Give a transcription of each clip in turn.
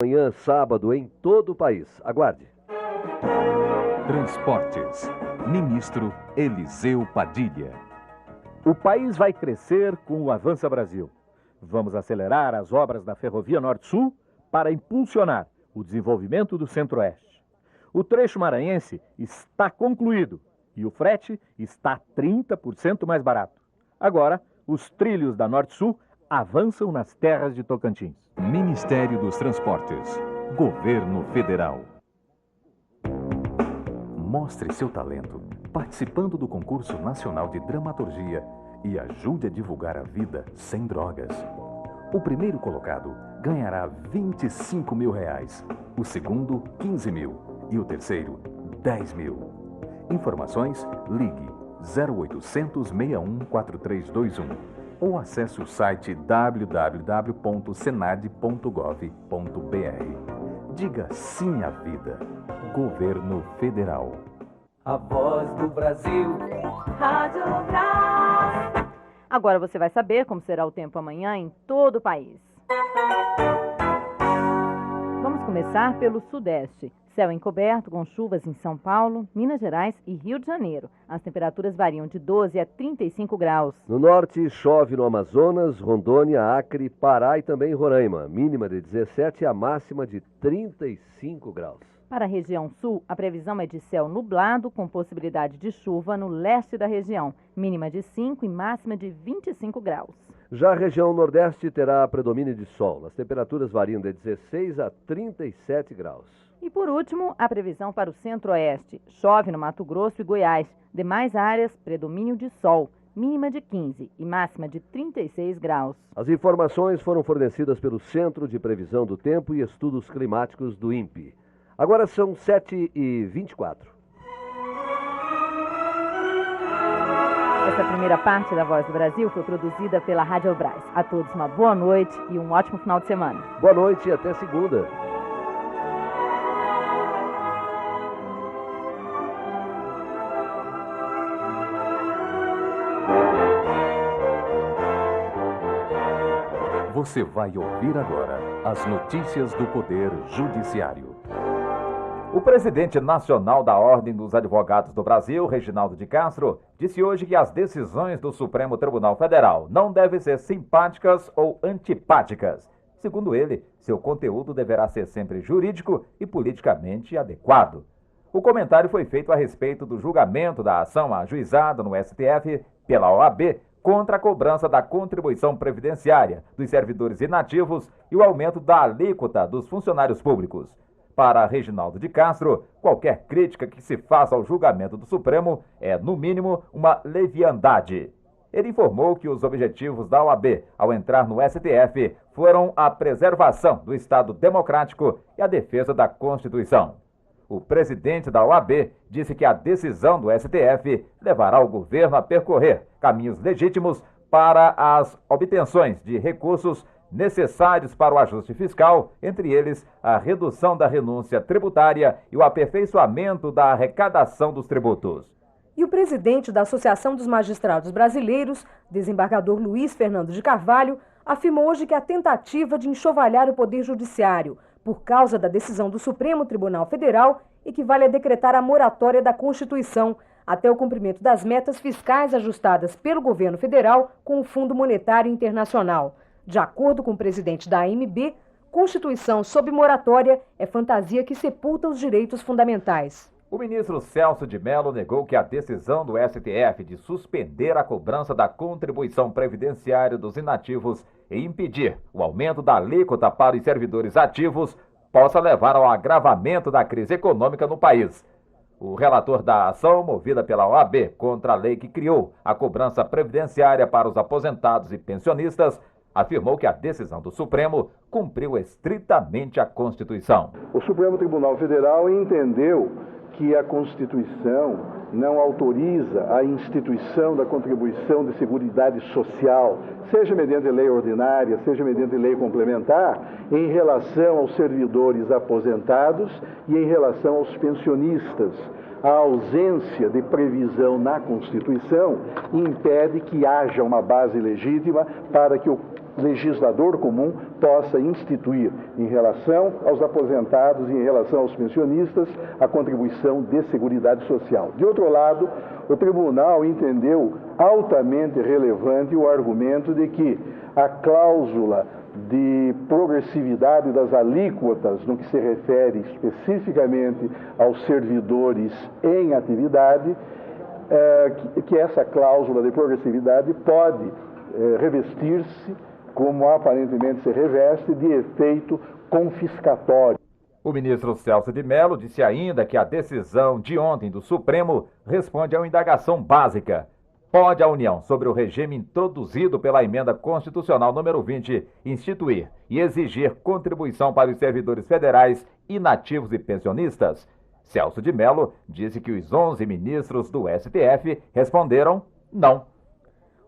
Amanhã, sábado, em todo o país. Aguarde. Transportes. Ministro Eliseu Padilha. O país vai crescer com o Avança Brasil. Vamos acelerar as obras da Ferrovia Norte-Sul para impulsionar o desenvolvimento do Centro-Oeste. O trecho maranhense está concluído e o frete está 30% mais barato. Agora, os trilhos da Norte-Sul avançam nas terras de Tocantins. Ministério dos Transportes. Governo Federal. Mostre seu talento participando do Concurso Nacional de Dramaturgia e ajude a divulgar a vida sem drogas. O primeiro colocado ganhará R$25 mil, o segundo 15 mil e o terceiro 10 mil. Informações, ligue 0800 61 4321 ou acesse o site www.senad.gov.br. Diga sim à vida. Governo Federal. A voz do Brasil. Rádio Brás. Agora você vai saber como será o tempo amanhã em todo o país. Vamos começar pelo Sudeste. Céu encoberto com chuvas em São Paulo, Minas Gerais e Rio de Janeiro. As temperaturas variam de 12 a 35 graus. No norte, chove no Amazonas, Rondônia, Acre, Pará e também Roraima. Mínima de 17 e a máxima de 35 graus. Para a região sul, a previsão é de céu nublado com possibilidade de chuva no leste da região. Mínima de 5 e máxima de 25 graus. Já a região nordeste terá predomínio de sol. As temperaturas variam de 16 a 37 graus. E por último, a previsão para o centro-oeste. Chove no Mato Grosso e Goiás. Demais áreas, predomínio de sol. Mínima de 15 e máxima de 36 graus. As informações foram fornecidas pelo Centro de Previsão do Tempo e Estudos Climáticos do INPE. Agora são 7h24. Essa primeira parte da Voz do Brasil foi produzida pela Rádio Brás. A todos uma boa noite e um ótimo final de semana. Boa noite e até segunda. Você vai ouvir agora as notícias do Poder Judiciário. O presidente nacional da Ordem dos Advogados do Brasil, Reginaldo de Castro, disse hoje que as decisões do Supremo Tribunal Federal não devem ser simpáticas ou antipáticas. Segundo ele, seu conteúdo deverá ser sempre jurídico e politicamente adequado. O comentário foi feito a respeito do julgamento da ação ajuizada no STF pela OAB contra a cobrança da contribuição previdenciária dos servidores inativos e o aumento da alíquota dos funcionários públicos. Para Reginaldo de Castro, qualquer crítica que se faça ao julgamento do Supremo é, no mínimo, uma leviandade. Ele informou que os objetivos da OAB ao entrar no STF foram a preservação do Estado democrático e a defesa da Constituição. O presidente da OAB disse que a decisão do STF levará o governo a percorrer caminhos legítimos para as obtenções de recursos necessários para o ajuste fiscal, entre eles a redução da renúncia tributária e o aperfeiçoamento da arrecadação dos tributos. E o presidente da Associação dos Magistrados Brasileiros, desembargador Luiz Fernando de Carvalho, afirmou hoje que a tentativa de enxovalhar o Poder Judiciário por causa da decisão do Supremo Tribunal Federal equivale a decretar a moratória da Constituição até o cumprimento das metas fiscais ajustadas pelo governo federal com o Fundo Monetário Internacional. De acordo com o presidente da AMB, Constituição sob moratória é fantasia que sepulta os direitos fundamentais. O ministro Celso de Mello negou que a decisão do STF de suspender a cobrança da contribuição previdenciária dos inativos e impedir o aumento da alíquota para os servidores ativos possa levar ao agravamento da crise econômica no país. O relator da ação, movida pela OAB contra a lei que criou a cobrança previdenciária para os aposentados e pensionistas, afirmou que a decisão do Supremo cumpriu estritamente a Constituição. O Supremo Tribunal Federal entendeu que a Constituição não autoriza a instituição da contribuição de seguridade social, seja mediante lei ordinária, seja mediante lei complementar, em relação aos servidores aposentados e em relação aos pensionistas. A ausência de previsão na Constituição impede que haja uma base legítima para que o legislador comum possa instituir em relação aos aposentados e em relação aos pensionistas a contribuição de seguridade social. De outro lado, o tribunal entendeu altamente relevante o argumento de que a cláusula de progressividade das alíquotas no que se refere especificamente aos servidores em atividade, que essa cláusula de progressividade pode revestir-se, como aparentemente se reveste, de efeito confiscatório. O ministro Celso de Mello disse ainda que a decisão de ontem do Supremo responde a uma indagação básica. Pode a União, sobre o regime introduzido pela Emenda Constitucional número 20, instituir e exigir contribuição para os servidores federais, inativos e pensionistas? Celso de Mello disse que os 11 ministros do STF responderam não.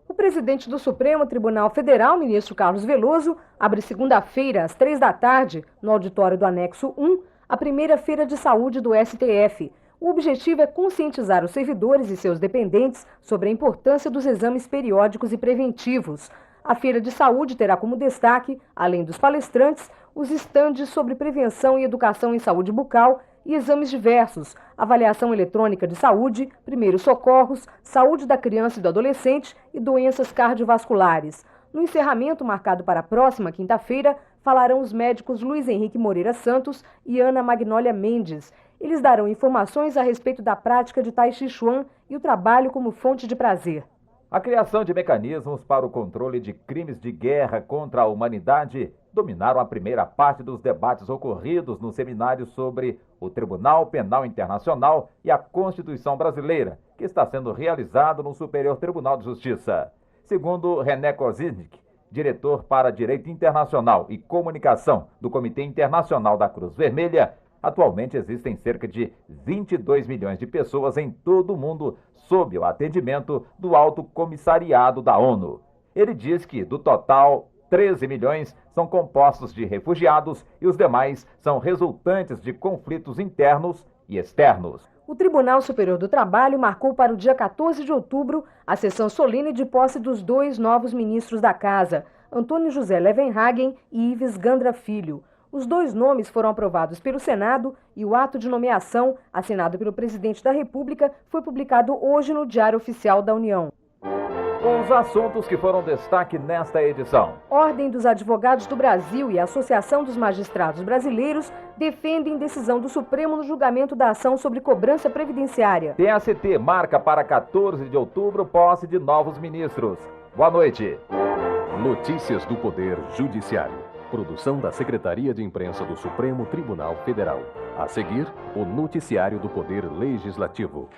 O presidente do Supremo Tribunal Federal, ministro Carlos Veloso, abre segunda-feira, às 15h, no auditório do Anexo 1, a primeira feira de saúde do STF. O objetivo é conscientizar os servidores e seus dependentes sobre a importância dos exames periódicos e preventivos. A feira de saúde terá como destaque, além dos palestrantes, os estandes sobre prevenção e educação em saúde bucal e exames diversos, avaliação eletrônica de saúde, primeiros socorros, saúde da criança e do adolescente e doenças cardiovasculares. No encerramento, marcado para a próxima quinta-feira, falarão os médicos Luiz Henrique Moreira Santos e Ana Magnólia Mendes. Eles darão informações a respeito da prática de Tai Chi Chuan e o trabalho como fonte de prazer. A criação de mecanismos para o controle de crimes de guerra contra a humanidade dominaram a primeira parte dos debates ocorridos no seminário sobre o Tribunal Penal Internacional e a Constituição Brasileira, que está sendo realizado no Superior Tribunal de Justiça. Segundo René Kozinic, diretor para Direito Internacional e Comunicação do Comitê Internacional da Cruz Vermelha, atualmente existem cerca de 22 milhões de pessoas em todo o mundo sob o atendimento do Alto Comissariado da ONU. Ele diz que, do total, 13 milhões são compostos de refugiados e os demais são resultantes de conflitos internos e externos. O Tribunal Superior do Trabalho marcou para o dia 14 de outubro a sessão solene de posse dos 2 novos ministros da Casa, Antônio José Levenhagen e Ives Gandra Filho. Os 2 nomes foram aprovados pelo Senado e o ato de nomeação, assinado pelo presidente da República, foi publicado hoje no Diário Oficial da União. Os assuntos que foram destaque nesta edição. Ordem dos Advogados do Brasil e Associação dos Magistrados Brasileiros defendem decisão do Supremo no julgamento da ação sobre cobrança previdenciária. TST marca para 14 de outubro posse de novos ministros. Boa noite. Notícias do Poder Judiciário. Produção da Secretaria de Imprensa do Supremo Tribunal Federal. A seguir, o Noticiário do Poder Legislativo.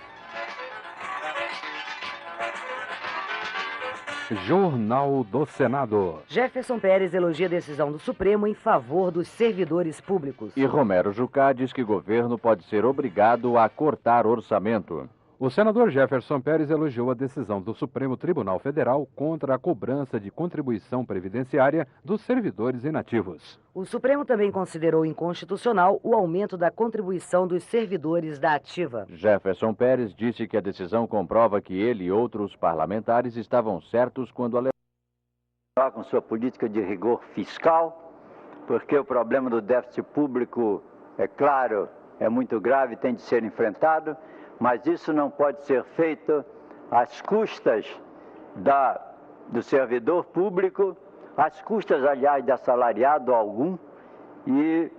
Jornal do Senado. Jefferson Pérez elogia a decisão do Supremo em favor dos servidores públicos. E Romero Jucá diz que o governo pode ser obrigado a cortar orçamento. O senador Jefferson Pérez elogiou a decisão do Supremo Tribunal Federal contra a cobrança de contribuição previdenciária dos servidores inativos. O Supremo também considerou inconstitucional o aumento da contribuição dos servidores da ativa. Jefferson Pérez disse que a decisão comprova que ele e outros parlamentares estavam certos quando com sua política de rigor fiscal, porque o problema do déficit público, é claro, é muito grave, tem de ser enfrentado. Mas isso não pode ser feito às custas do servidor público, às custas, aliás, de assalariado algum, e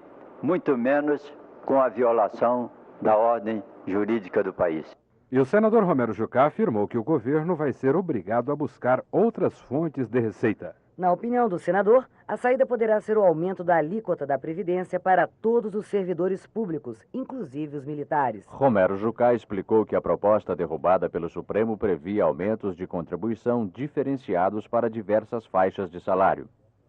muito menos com a violação da ordem jurídica do país. E o senador Romero Jucá afirmou que o governo vai ser obrigado a buscar outras fontes de receita. Na opinião do senador, a saída poderá ser o aumento da alíquota da Previdência para todos os servidores públicos, inclusive os militares. Romero Jucá explicou que a proposta derrubada pelo Supremo previa aumentos de contribuição diferenciados para diversas faixas de salário.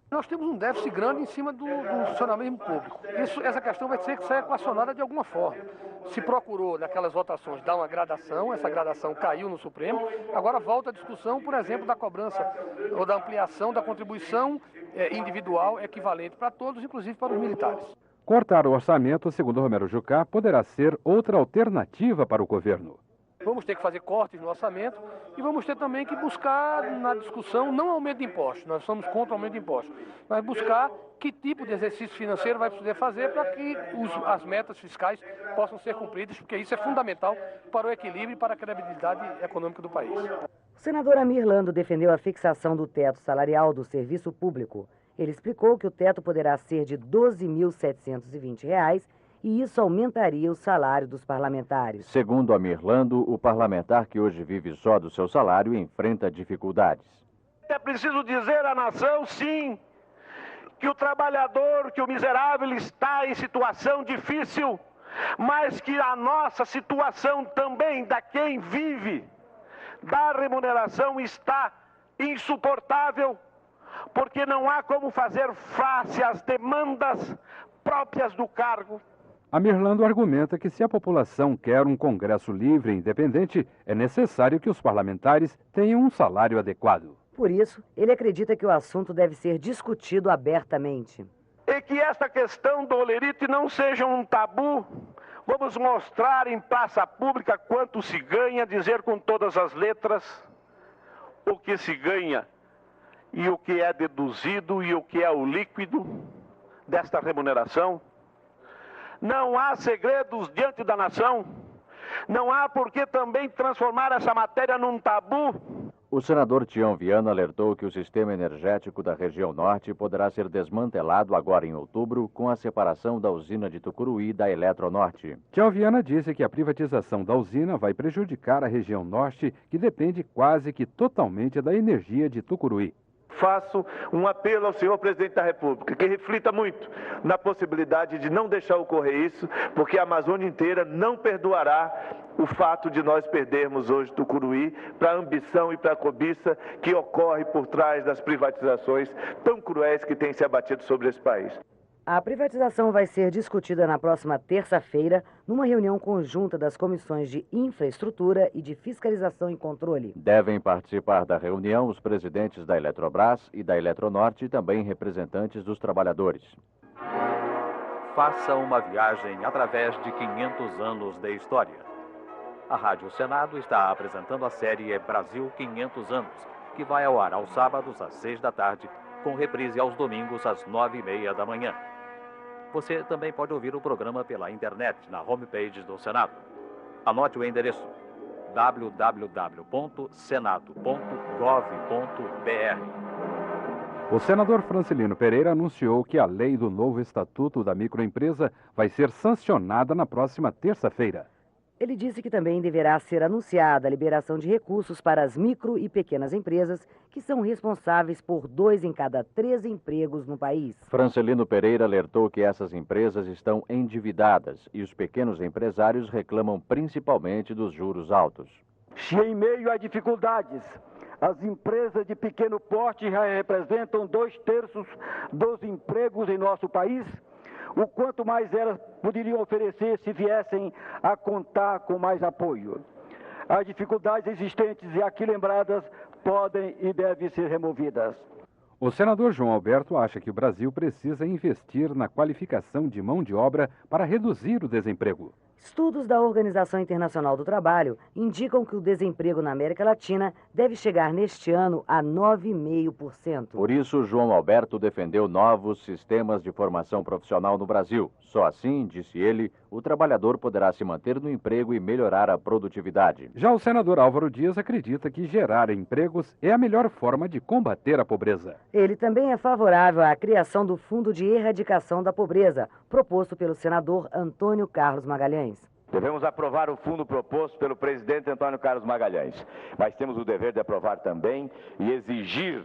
Nós temos um déficit grande em cima do funcionamento público. Essa questão vai ter que ser equacionada de alguma forma. Se procurou, naquelas votações, dar uma gradação, essa gradação caiu no Supremo. Agora volta a discussão, por exemplo, da cobrança ou da ampliação da contribuição individual equivalente para todos, inclusive para os militares. Cortar o orçamento, segundo Romero Jucá, poderá ser outra alternativa para o governo. vamos ter que fazer cortes no orçamento e vamos ter também que buscar na discussão não aumento de impostos, nós somos contra o aumento de impostos, mas buscar que tipo de exercício financeiro vai poder fazer para que as metas fiscais possam ser cumpridas, porque isso é fundamental para o equilíbrio e para a credibilidade econômica do país. O senador Amir Lando defendeu a fixação do teto salarial do serviço público. Ele explicou que o teto poderá ser de R$ 12.720 e isso aumentaria o salário dos parlamentares. Segundo Amir Lando, o parlamentar que hoje vive só do seu salário enfrenta dificuldades. É preciso dizer à nação, sim, que o trabalhador, que o miserável está em situação difícil, mas que a nossa situação também, da quem vive, da remuneração, está insuportável, porque não há como fazer face às demandas próprias do cargo. Amir Lando argumenta que se a população quer um Congresso livre e independente, é necessário que os parlamentares tenham um salário adequado. Por isso, ele acredita que o assunto deve ser discutido abertamente. E que esta questão do olerite não seja um tabu. Vamos mostrar em praça pública quanto se ganha, dizer com todas as letras o que se ganha e o que é deduzido e o que é o líquido desta remuneração. Não há segredos diante da nação. Não há por que também transformar essa matéria num tabu. O senador Tião Viana alertou que o sistema energético da região norte poderá ser desmantelado agora em outubro com a separação da usina de Tucuruí da Eletronorte. Tião Viana disse que a privatização da usina vai prejudicar a região norte, que depende quase que totalmente da energia de Tucuruí. Faço um apelo ao senhor presidente da República, que reflita muito na possibilidade de não deixar ocorrer isso, porque a Amazônia inteira não perdoará o fato de nós perdermos hoje Tucuruí para a ambição e para a cobiça que ocorre por trás das privatizações tão cruéis que têm se abatido sobre esse país. A privatização vai ser discutida na próxima terça-feira, numa reunião conjunta das comissões de Infraestrutura e de Fiscalização e Controle. Devem participar da reunião os presidentes da Eletrobras e da Eletronorte e também representantes dos trabalhadores. Faça uma viagem através de 500 anos de história. A Rádio Senado está apresentando a série Brasil 500 anos, que vai ao ar aos sábados às 6 da tarde, com reprise aos domingos às 9h30 da manhã. Você também pode ouvir o programa pela internet, na homepage do Senado. Anote o endereço: www.senado.gov.br. O senador Francelino Pereira anunciou que a lei do novo Estatuto da Microempresa vai ser sancionada na próxima terça-feira. Ele disse que também deverá ser anunciada a liberação de recursos para as micro e pequenas empresas, que são responsáveis por 2 em cada 3 empregos no país. Francelino Pereira alertou que essas empresas estão endividadas e os pequenos empresários reclamam principalmente dos juros altos. Se em meio a dificuldades, as empresas de pequeno porte já representam 2/3 dos empregos em nosso país, o quanto mais elas poderiam oferecer se viessem a contar com mais apoio. As dificuldades existentes e aqui lembradas podem e devem ser removidas. O senador João Alberto acha que o Brasil precisa investir na qualificação de mão de obra para reduzir o desemprego. Estudos da Organização Internacional do Trabalho indicam que o desemprego na América Latina deve chegar neste ano a 9,5%. Por isso, João Alberto defendeu novos sistemas de formação profissional no Brasil. Só assim, disse ele, o trabalhador poderá se manter no emprego e melhorar a produtividade. Já o senador Álvaro Dias acredita que gerar empregos é a melhor forma de combater a pobreza. Ele também é favorável à criação do Fundo de Erradicação da Pobreza, proposto pelo senador Antônio Carlos Magalhães. Devemos aprovar o fundo proposto pelo presidente Antônio Carlos Magalhães, mas temos o dever de aprovar também e exigir,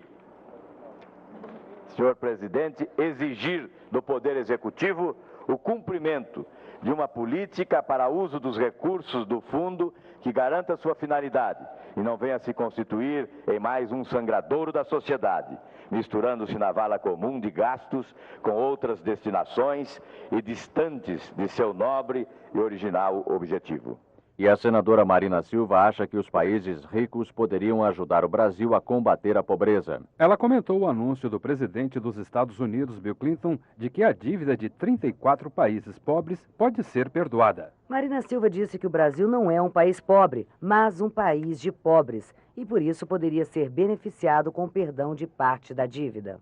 senhor presidente, exigir do Poder Executivo o cumprimento de uma política para uso dos recursos do fundo que garanta sua finalidade e não venha se constituir em mais um sangradouro da sociedade, misturando-se na vala comum de gastos com outras destinações e distantes de seu nobre e original objetivo. E a senadora Marina Silva acha que os países ricos poderiam ajudar o Brasil a combater a pobreza. Ela comentou o anúncio do presidente dos Estados Unidos, Bill Clinton, de que a dívida de 34 países pobres pode ser perdoada. Marina Silva disse que o Brasil não é um país pobre, mas um país de pobres, e por isso poderia ser beneficiado com o perdão de parte da dívida.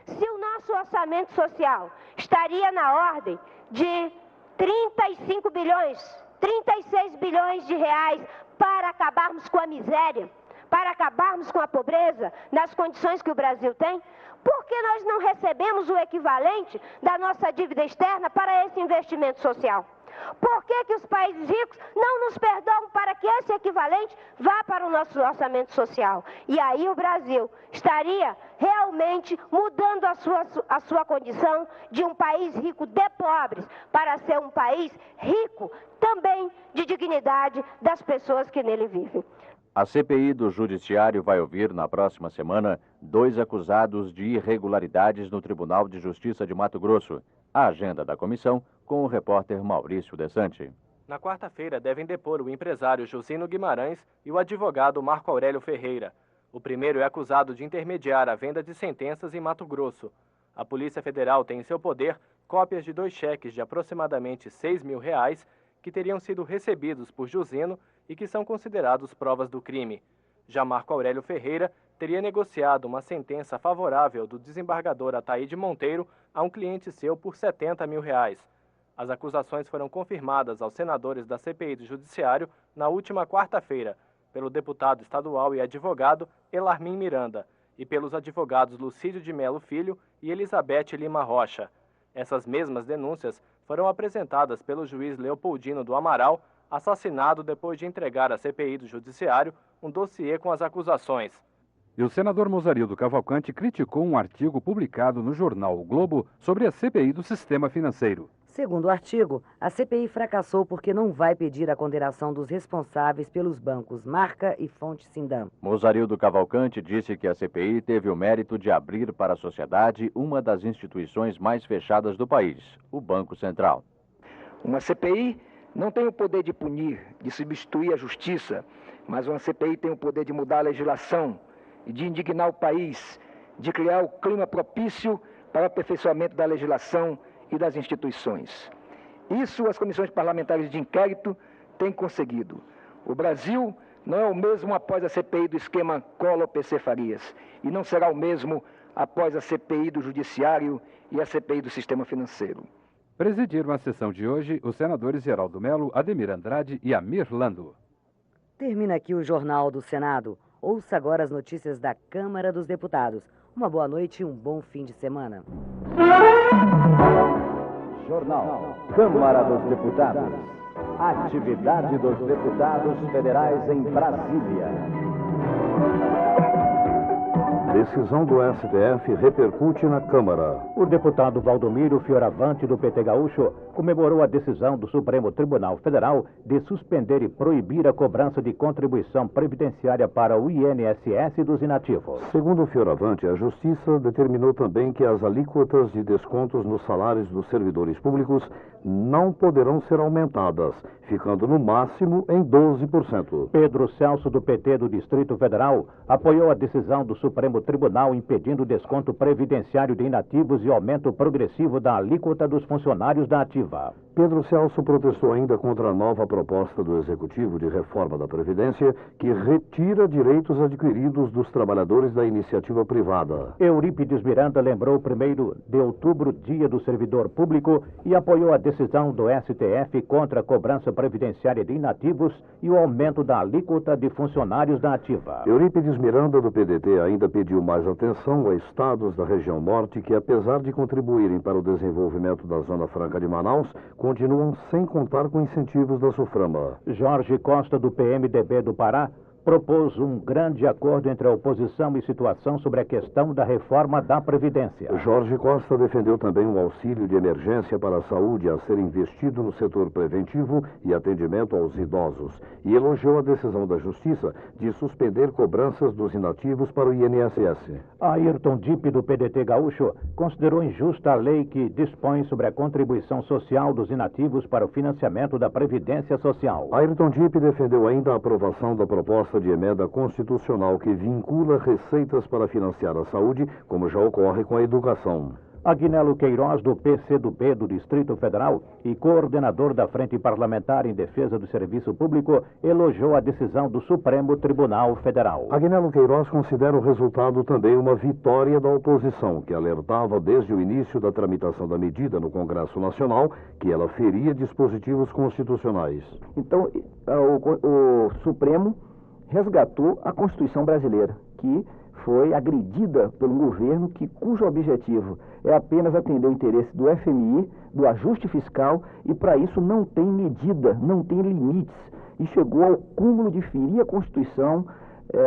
Se o nosso orçamento social estaria na ordem de 35 bilhões, 36 bilhões de reais para acabarmos com a miséria, para acabarmos com a pobreza, nas condições que o Brasil tem, por que nós não recebemos o equivalente da nossa dívida externa para esse investimento social? Por que os países ricos não nos perdoam para que esse equivalente vá para o nosso orçamento social? E aí o Brasil estaria realmente mudando a sua condição de um país rico de pobres para ser um país rico também de dignidade das pessoas que nele vivem. A CPI do Judiciário vai ouvir na próxima semana 2 acusados de irregularidades no Tribunal de Justiça de Mato Grosso. A agenda da comissão com o repórter Maurício Desante. Na quarta-feira devem depor o empresário Josino Guimarães e o advogado Marco Aurélio Ferreira. O primeiro é acusado de intermediar a venda de sentenças em Mato Grosso. A Polícia Federal tem em seu poder cópias de 2 cheques de aproximadamente R$6 mil que teriam sido recebidos por Josino e que são considerados provas do crime. Já Marco Aurélio Ferreira teria negociado uma sentença favorável do desembargador Ataíde Monteiro a um cliente seu por R$70 mil. As acusações foram confirmadas aos senadores da CPI do Judiciário na última quarta-feira, pelo deputado estadual e advogado Elarmin Miranda e pelos advogados Lucídio de Melo Filho e Elizabeth Lima Rocha. Essas mesmas denúncias foram apresentadas pelo juiz Leopoldino do Amaral, assassinado depois de entregar à CPI do Judiciário um dossiê com as acusações. E o senador Mozarildo Cavalcante criticou um artigo publicado no jornal O Globo sobre a CPI do sistema financeiro. Segundo o artigo, a CPI fracassou porque não vai pedir a condenação dos responsáveis pelos bancos Marca e Fonte Sindam. Mozarildo Cavalcante disse que a CPI teve o mérito de abrir para a sociedade uma das instituições mais fechadas do país, o Banco Central. Uma CPI não tem o poder de punir, de substituir a justiça, mas uma CPI tem o poder de mudar a legislação e de indignar o país, de criar o clima propício para o aperfeiçoamento da legislação e das instituições. Isso as comissões parlamentares de inquérito têm conseguido. O Brasil não é o mesmo após a CPI do esquema Collor-PC Farias e não será o mesmo após a CPI do Judiciário e a CPI do Sistema Financeiro. Presidiram a sessão de hoje os senadores Geraldo Melo, Ademir Andrade e Amir Lando. Termina aqui o Jornal do Senado. Ouça agora as notícias da Câmara dos Deputados. Uma boa noite e um bom fim de semana. Jornal Câmara dos Deputados. Atividade dos deputados federais em Brasília. Decisão do STF repercute na Câmara. O deputado Valdomiro Fioravante, do PT Gaúcho, comemorou a decisão do Supremo Tribunal Federal de suspender e proibir a cobrança de contribuição previdenciária para o INSS dos inativos. Segundo o Fioravante, a Justiça determinou também que as alíquotas de descontos nos salários dos servidores públicos não poderão ser aumentadas, ficando no máximo em 12%. Pedro Celso, do PT do Distrito Federal, apoiou a decisão do Supremo Tribunal impedindo o desconto previdenciário de inativos e aumento progressivo da alíquota dos funcionários da ativa. Pedro Celso protestou ainda contra a nova proposta do Executivo de reforma da Previdência, que retira direitos adquiridos dos trabalhadores da iniciativa privada. Eurípides Miranda lembrou o 1º de outubro, Dia do Servidor Público, e apoiou a decisão do STF contra a cobrança previdenciária de inativos e o aumento da alíquota de funcionários da ativa. Eurípides Miranda, do PDT, ainda pediu mais atenção a estados da região norte que, apesar de contribuírem para o desenvolvimento da Zona Franca de Manaus, continuam sem contar com incentivos da SUFRAMA. Jorge Costa, do PMDB do Pará, propôs um grande acordo entre a oposição e situação sobre a questão da reforma da Previdência. Jorge Costa defendeu também um auxílio de emergência para a saúde a ser investido no setor preventivo e atendimento aos idosos e elogiou a decisão da Justiça de suspender cobranças dos inativos para o INSS. Ayrton Dipp, do PDT gaúcho, considerou injusta a lei que dispõe sobre a contribuição social dos inativos para o financiamento da Previdência Social. Ayrton Dipp defendeu ainda a aprovação da proposta de emenda constitucional que vincula receitas para financiar a saúde, como já ocorre com a educação. Aguinaldo Queiroz, do PCdoB do Distrito Federal e coordenador da Frente Parlamentar em Defesa do Serviço Público, elogiou a decisão do Supremo Tribunal Federal. Aguinaldo Queiroz considera o resultado também uma vitória da oposição, que alertava desde o início da tramitação da medida no Congresso Nacional que ela feria dispositivos constitucionais. Então, o Supremo resgatou a Constituição brasileira, que foi agredida pelo governo cujo objetivo é apenas atender o interesse do FMI, do ajuste fiscal, e para isso não tem medida, não tem limites. E chegou ao cúmulo de ferir a Constituição,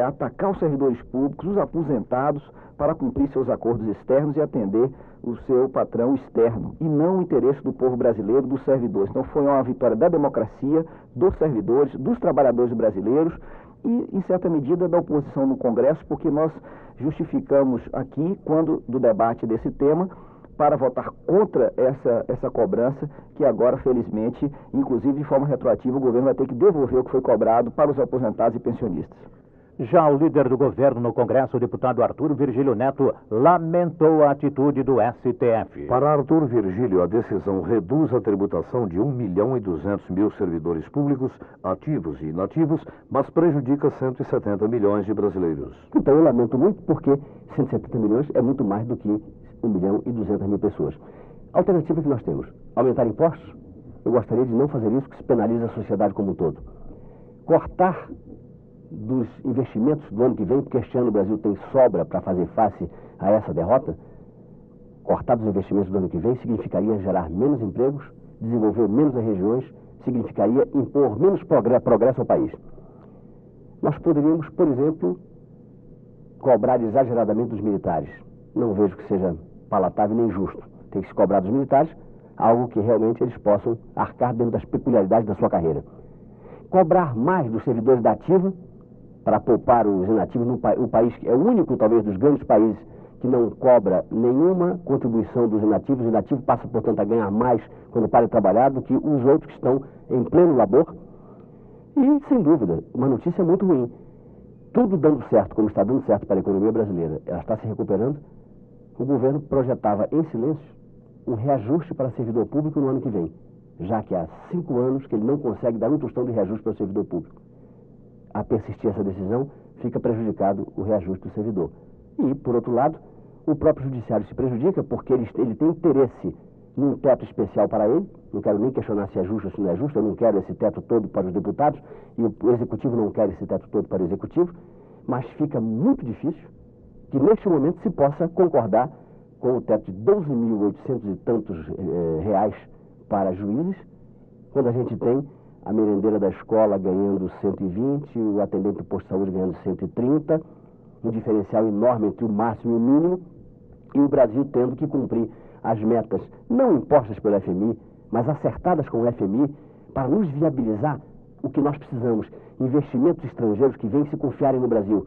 atacar os servidores públicos, os aposentados, para cumprir seus acordos externos e atender o seu patrão externo, e não o interesse do povo brasileiro, dos servidores. Então foi uma vitória da democracia, dos servidores, dos trabalhadores brasileiros, e, em certa medida, da oposição no Congresso, porque nós justificamos aqui, quando do debate desse tema, para votar contra essa cobrança, que agora, felizmente, inclusive de forma retroativa, o governo vai ter que devolver o que foi cobrado para os aposentados e pensionistas. Já o líder do governo no Congresso, o deputado Arthur Virgílio Neto, lamentou a atitude do STF. Para Arthur Virgílio, a decisão reduz a tributação de 1.200.000 servidores públicos, ativos e inativos, mas prejudica 170 milhões de brasileiros. Então eu lamento muito, porque 170 milhões é muito mais do que 1.200.000 pessoas. A alternativa que nós temos, aumentar impostos, eu gostaria de não fazer isso, que se penaliza a sociedade como um todo. Cortar dos investimentos do ano que vem, porque este ano o Brasil tem sobra para fazer face a essa derrota. Cortar dos investimentos do ano que vem significaria gerar menos empregos, desenvolver menos as regiões, significaria impor menos progresso ao país. Nós poderíamos, por exemplo, cobrar exageradamente dos militares. Não vejo que seja palatável nem justo. Tem que se cobrar dos militares algo que realmente eles possam arcar dentro das peculiaridades da sua carreira. Cobrar mais dos servidores da ativa, para poupar os inativos. O país é o único, talvez, dos grandes países que não cobra nenhuma contribuição dos inativos. O inativo passa, portanto, a ganhar mais quando para de trabalhar do que os outros que estão em pleno labor. E, sem dúvida, uma notícia muito ruim. Tudo dando certo, como está dando certo para a economia brasileira, ela está se recuperando. O governo projetava em silêncio um reajuste para servidor público no ano que vem, já que há 5 anos que ele não consegue dar um tostão de reajuste para o servidor público. A persistir essa decisão, fica prejudicado o reajuste do servidor. E, por outro lado, o próprio judiciário se prejudica, porque ele tem interesse num teto especial para ele. Não quero nem questionar se é justo ou se não é justo. Eu não quero esse teto todo para os deputados, e o executivo não quer esse teto todo para o executivo. Mas fica muito difícil que, neste momento, se possa concordar com o teto de 12.800 e tantos reais para juízes, quando a gente tem a merendeira da escola ganhando 120, o atendente do posto de saúde ganhando 130, um diferencial enorme entre o máximo e o mínimo, e o Brasil tendo que cumprir as metas não impostas pelo FMI, mas acertadas com o FMI, para nos viabilizar o que nós precisamos, investimentos estrangeiros que vêm se confiarem no Brasil.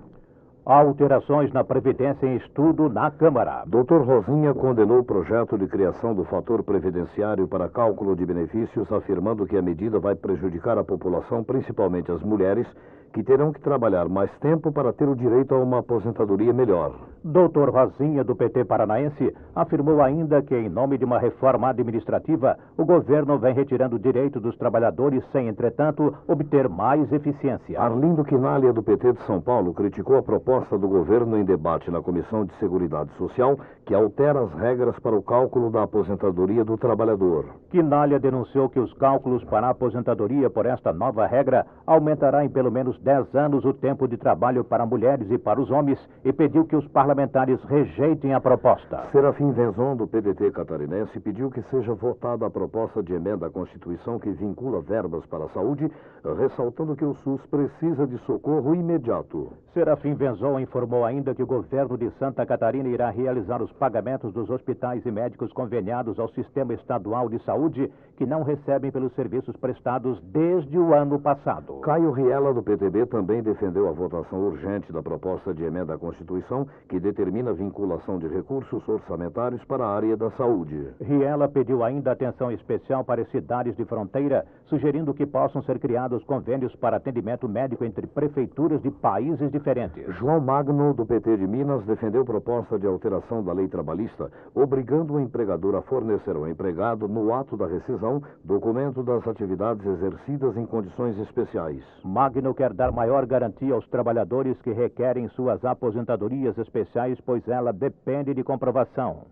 Alterações na Previdência em estudo na Câmara. Dr. Rosinha condenou o projeto de criação do fator previdenciário para cálculo de benefícios, afirmando que a medida vai prejudicar a população, principalmente as mulheres, que terão que trabalhar mais tempo para ter o direito a uma aposentadoria melhor. Dr. Rosinha, do PT paranaense, afirmou ainda que, em nome de uma reforma administrativa, o governo vem retirando direitos dos trabalhadores sem, entretanto, obter mais eficiência. Arlindo Quinalha, do PT de São Paulo, criticou a proposta do governo em debate na Comissão de Seguridade Social, que altera as regras para o cálculo da aposentadoria do trabalhador. Quinalha denunciou que os cálculos para a aposentadoria por esta nova regra aumentará em pelo menos 10 anos o tempo de trabalho para mulheres e para os homens e pediu que os parlamentares rejeitem a proposta. Serafim Venzon, do PDT catarinense, pediu que seja votada a proposta de emenda à Constituição que vincula verbas para a saúde, ressaltando que o SUS precisa de socorro imediato. Serafim Venzon informou ainda que o governo de Santa Catarina irá realizar os pagamentos dos hospitais e médicos conveniados ao Sistema Estadual de Saúde, que não recebem pelos serviços prestados desde o ano passado. Caio Riela, do PTB, também defendeu a votação urgente da proposta de emenda à Constituição, que determina a vinculação de recursos orçamentários para a área da saúde. Riela pediu ainda atenção especial para as cidades de fronteira, sugerindo que possam ser criados convênios para atendimento médico entre prefeituras de países diferentes. João Magno, do PT de Minas, defendeu proposta de alteração da lei trabalhista, obrigando o empregador a fornecer ao empregado, no ato da rescisão, documento das atividades exercidas em condições especiais. Magno quer dar maior garantia aos trabalhadores que requerem suas aposentadorias especiais, pois ela depende de comprovação.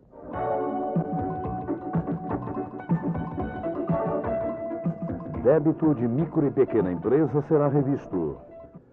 Débito de micro e pequena empresa será revisto.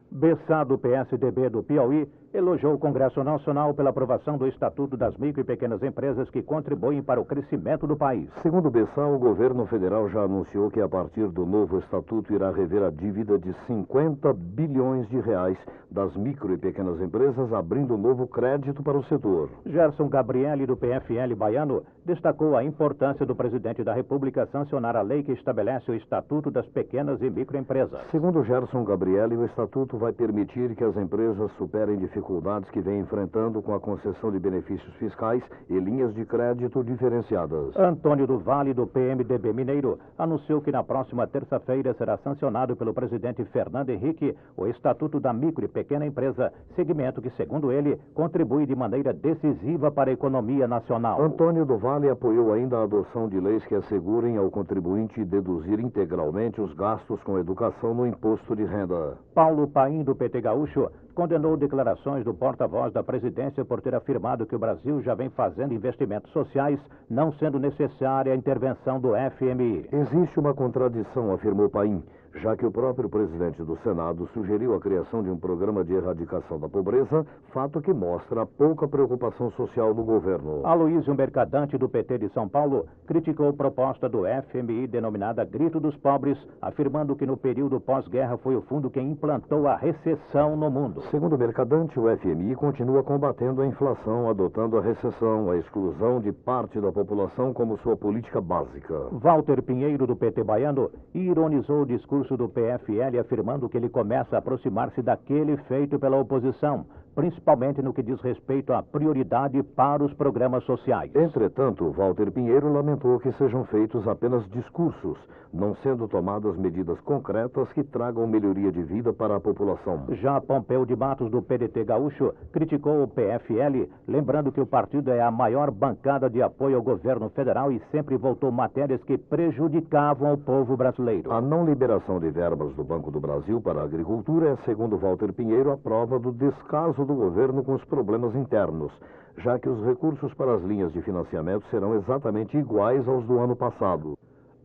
Bessá, do PSDB do Piauí, elogiou o Congresso Nacional pela aprovação do Estatuto das Micro e Pequenas Empresas que contribuem para o crescimento do país. Segundo Bessá, o governo federal já anunciou que a partir do novo estatuto irá rever a dívida de 50 bilhões de reais das micro e pequenas empresas, abrindo novo crédito para o setor. Gerson Gabrielli, do PFL baiano, destacou a importância do presidente da República sancionar a lei que estabelece o Estatuto das Pequenas e Microempresas. Segundo Gerson Gabrielli, o estatuto vai permitir que as empresas superem dificuldades que vêm enfrentando com a concessão de benefícios fiscais e linhas de crédito diferenciadas. Antônio do Vale, do PMDB Mineiro, anunciou que na próxima terça-feira será sancionado pelo presidente Fernando Henrique o Estatuto da Micro e Pequena Empresa, segmento que, segundo ele, contribui de maneira decisiva para a economia nacional. Antônio do Vale apoiou ainda a adoção de leis que assegurem ao contribuinte deduzir integralmente os gastos com educação no imposto de renda. Paulo Paim, do PT Gaúcho, condenou declarações do porta-voz da presidência por ter afirmado que o Brasil já vem fazendo investimentos sociais, não sendo necessária a intervenção do FMI. Existe uma contradição, afirmou Paim, já que o próprio presidente do Senado sugeriu a criação de um programa de erradicação da pobreza, fato que mostra a pouca preocupação social do governo. Aloísio Mercadante, do PT de São Paulo, criticou a proposta do FMI denominada Grito dos Pobres, afirmando que no período pós-guerra foi o fundo quem implantou a recessão no mundo. Segundo Mercadante, o FMI continua combatendo a inflação, adotando a recessão, a exclusão de parte da população como sua política básica. Walter Pinheiro, do PT baiano, ironizou o discurso do PFL, afirmando que ele começa a aproximar-se daquele feito pela oposição, principalmente no que diz respeito à prioridade para os programas sociais. Entretanto, Walter Pinheiro lamentou que sejam feitos apenas discursos, não sendo tomadas medidas concretas que tragam melhoria de vida para a população. Já Pompeu de Matos, do PDT Gaúcho, criticou o PFL, lembrando que o partido é a maior bancada de apoio ao governo federal e sempre votou matérias que prejudicavam o povo brasileiro. A não liberação de verbas do Banco do Brasil para a agricultura é, segundo Walter Pinheiro, a prova do descaso do governo com os problemas internos, já que os recursos para as linhas de financiamento serão exatamente iguais aos do ano passado.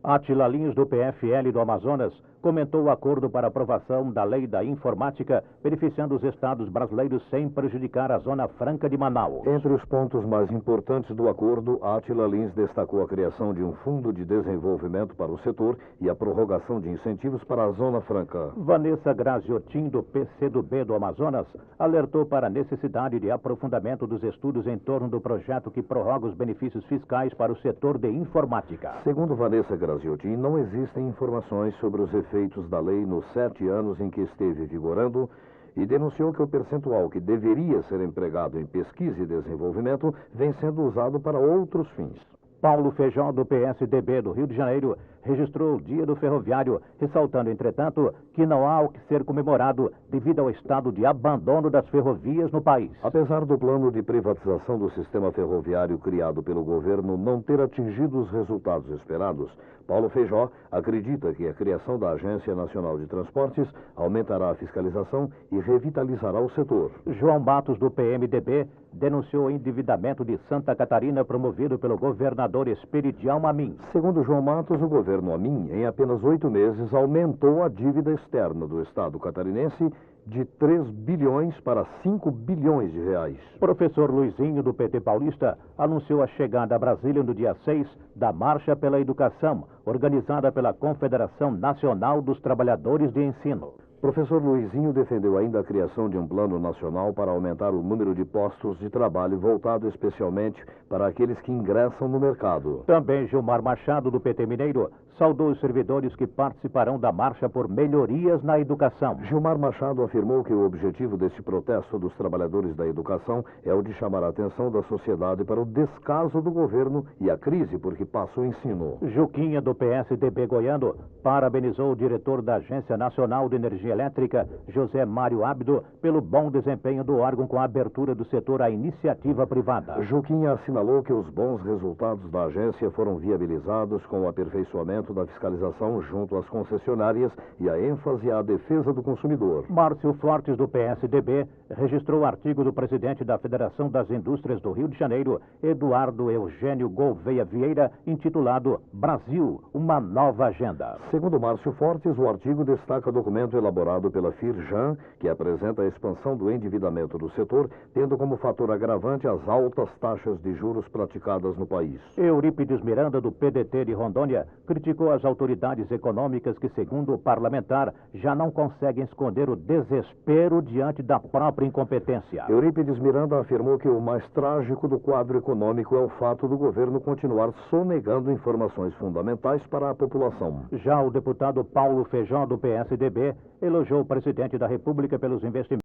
Átila Lins, do PFL do Amazonas, comentou o acordo para aprovação da Lei da Informática, beneficiando os estados brasileiros sem prejudicar a Zona Franca de Manaus. Entre os pontos mais importantes do acordo, Átila Lins destacou a criação de um fundo de desenvolvimento para o setor e a prorrogação de incentivos para a Zona Franca. Vanessa Graziotin, do PCdoB do Amazonas, alertou para a necessidade de aprofundamento dos estudos em torno do projeto que prorroga os benefícios fiscais para o setor de informática. Segundo Vanessa Graziotin, não existem informações sobre os efeitos da lei nos 7 anos em que esteve vigorando e denunciou que o percentual que deveria ser empregado em pesquisa e desenvolvimento vem sendo usado para outros fins. Paulo Feijó, do PSDB do Rio de Janeiro, registrou o Dia do Ferroviário, ressaltando, entretanto, que não há o que ser comemorado devido ao estado de abandono das ferrovias no país. Apesar do plano de privatização do sistema ferroviário criado pelo governo não ter atingido os resultados esperados, Paulo Feijó acredita que a criação da Agência Nacional de Transportes aumentará a fiscalização e revitalizará o setor. João Matos, do PMDB, denunciou o endividamento de Santa Catarina promovido pelo governador Esperidião Amin. Segundo João Matos, o governo governo Amin, em apenas 8 meses, aumentou a dívida externa do Estado catarinense de 3 bilhões para 5 bilhões de reais. Professor Luizinho, do PT paulista, anunciou a chegada a Brasília no dia 6 da Marcha pela Educação, organizada pela Confederação Nacional dos Trabalhadores de Ensino. Professor Luizinho defendeu ainda a criação de um plano nacional para aumentar o número de postos de trabalho, voltado especialmente para aqueles que ingressam no mercado. Também Gilmar Machado, do PT Mineiro, saudou os servidores que participarão da marcha por melhorias na educação. Gilmar Machado afirmou que o objetivo desse protesto dos trabalhadores da educação é o de chamar a atenção da sociedade para o descaso do governo e a crise por que passa o ensino. Juquinha, do PSDB goiano, parabenizou o diretor da Agência Nacional de Energia Elétrica, José Mário Abdo, pelo bom desempenho do órgão com a abertura do setor à iniciativa privada. Juquinha assinalou que os bons resultados da agência foram viabilizados com o aperfeiçoamento da fiscalização junto às concessionárias e a ênfase à defesa do consumidor. Márcio Fortes, do PSDB, registrou o artigo do presidente da Federação das Indústrias do Rio de Janeiro, Eduardo Eugênio Gouveia Vieira, intitulado Brasil, uma nova agenda. Segundo Márcio Fortes, o artigo destaca documento elaborado pela Firjan, que apresenta a expansão do endividamento do setor, tendo como fator agravante as altas taxas de juros praticadas no país. Eurípides Miranda, do PDT de Rondônia, criticou as autoridades econômicas que, segundo o parlamentar, já não conseguem esconder o desespero diante da própria incompetência. Eurípides Miranda afirmou que o mais trágico do quadro econômico é o fato do governo continuar sonegando informações fundamentais para a população. Já o deputado Paulo Feijó, do PSDB, elogiou o presidente da República pelos investimentos